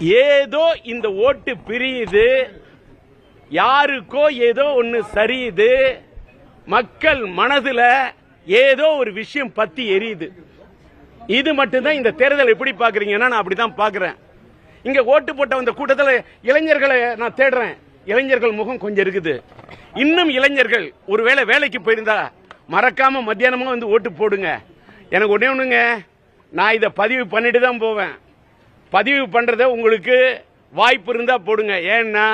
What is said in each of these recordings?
ஏதோ இந்த ஓட்டு பிரியுது, யாருக்கோ ஏதோ ஒன்னு சரியுது, மக்கள் மனதுல ஏதோ ஒரு விஷயம் பத்தி எரியுது. இது மட்டும்தான் இந்த தேர்தல். எப்படி பாக்குறீங்கன்னா நான் அப்படிதான் பாக்குறேன். இங்க ஓட்டு போட்ட அந்த கூட்டத்தில் இளைஞர்களை நான் தேடுறேன். இளைஞர்கள் முகம் கொஞ்சம் இருக்குது. இன்னும் இளைஞர்கள் ஒருவேளை வேலைக்கு போயிருந்தா மறக்காம மத்தியானமா வந்து ஓட்டு போடுங்க. எனக்கு ஒண்ணே ஒண்ணுங்க, நான் இதை பதிவு பண்ணிட்டு தான் போவேன். பதிவு பண்றத உங்களுக்கு வாய்ப்பு இருந்தா போடுங்க. ஏன்னா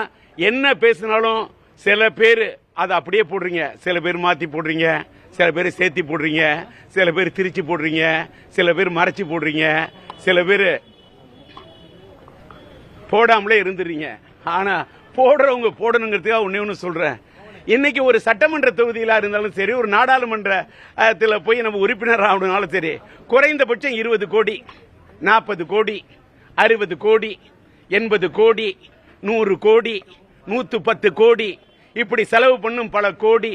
என்ன பேசினாலும் சில பேர் அதை அப்படியே போடுறீங்க, சில பேர் மாத்தி போடுறீங்க, சில பேர் சேர்த்தி போடுறீங்க, சில பேர் திருச்சி போடுறீங்க, சில பேர் மறைச்சி போடுறீங்க, சில பேர் போடாமலே இருந்துறீங்க. ஆனா போடுறவங்க போடணுங்கிறதுக்காக ஒண்ணே ஒன்று சொல்றேன். இன்னைக்கு ஒரு சட்டமன்ற தொகுதியில இருந்தாலும் சரி, ஒரு நாடாளுமன்றத்தில் போய் நம்ம உறுப்பினர் ஆகணும்னாலும் சரி, குறைந்தபட்சம் 20 கோடி, 40 கோடி, 60 கோடி, 80 கோடி, 100 கோடி, 110 கோடி இப்படி செலவு பண்ணும் பல கோடி.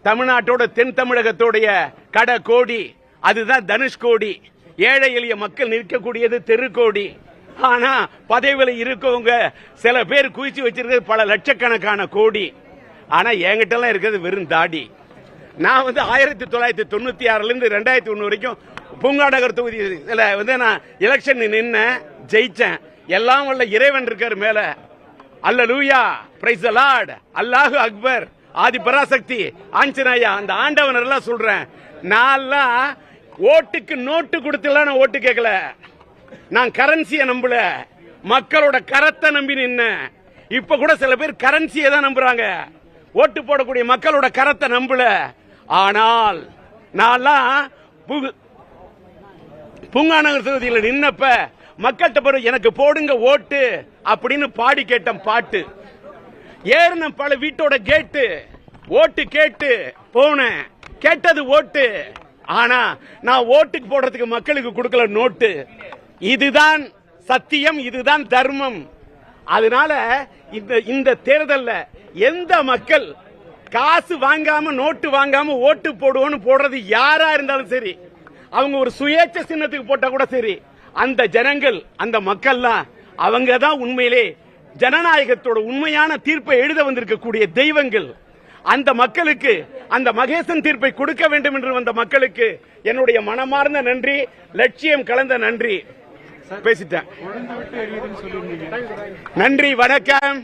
தமிழ்நாட்டோட தென் தமிழகத்தோடைய கட கோடி, அதுதான் தனுஷ்கோடி. ஏழை எளிய மக்கள் நிற்கக்கூடியது தெருக்கோடி. ஆனா பதவியில் இருக்கவங்க சில பேர் குவிச்சு வச்சிருக்கிறது பல லட்சக்கணக்கான கோடி. ஆனா என்கிட்ட எல்லாம் இருக்கிறது வெறும் தாடி. நான் 1996 இருந்து 2001 வரைக்கும் பூங்கா நகர் தொகுதியில் நான் எலெக்ஷன் நின்ன ஜெயிச்சேன். எல்லாம் வல்ல இறைவன் இருக்காரு மேல. அல்லேலூயா, பிரைஸ் தி லார்ட், அல்லாஹ் அக்பர், ஆதி பராசக்தி, ஆஞ்சநேயா, அந்த ஆண்டவன் எல்லாம் சொல்றேன். நான் ஓட்டுக்கு நோட்டு கொடுத்துலாம் நான் ஓட்டு கேட்கல. நான் கரன்சியை நம்பல, மக்களோட கரத்தை நம்பி நின்ன. இப்ப கூட சில பேர் கரன்சியை தான் நம்புறாங்க, ஓட்டு போடக்கூடிய மக்களோட கரத்தை நம்பல. ஆனால் நான் பூங்கா நகர் தொகுதியில் நின்னப்ப மக்கள்கிட்ட போய் எனக்கு போடுங்க ஓட்டு அப்படின்னு பாடி கேட்டேன் பாட்டு. ஏறின பல வீட்டோட கேட்டு ஓட்டு கேட்டு போனேன், கேட்டது ஓட்டு. ஆனா நான் ஓட்டுக்கு போடுறதுக்கு மக்களுக்கு கொடுக்கல நோட்டு. இதுதான் சத்தியம், இதுதான் தர்மம். அதனால இந்த தேர்தல்ல எந்த மக்கள் காசு வாங்காம நோட்டு வாங்காம ஓட்டு போடுவோன்னு போடுறது யாரா இருந்தாலும் சரி, அவங்க ஒரு சுயேட்சை சின்னத்துக்கு போட்டா கூட சரி, அந்த ஜனங்கள் அந்த மக்கள்லாம் அவங்க தான் உண்மையிலே ஜனநாயகத்தோட உண்மையான தீர்ப்பை எழுத வந்திருக்கக்கூடிய தெய்வங்கள். அந்த மக்களுக்கு அந்த மகேசன் தீர்ப்பை கொடுக்க வேண்டும் என்று வந்த மக்களுக்கு என்னுடைய மனமார்ந்த நன்றி, லட்சியம் கலந்த நன்றி. பேசிட்டேன். நன்றி, வணக்கம்.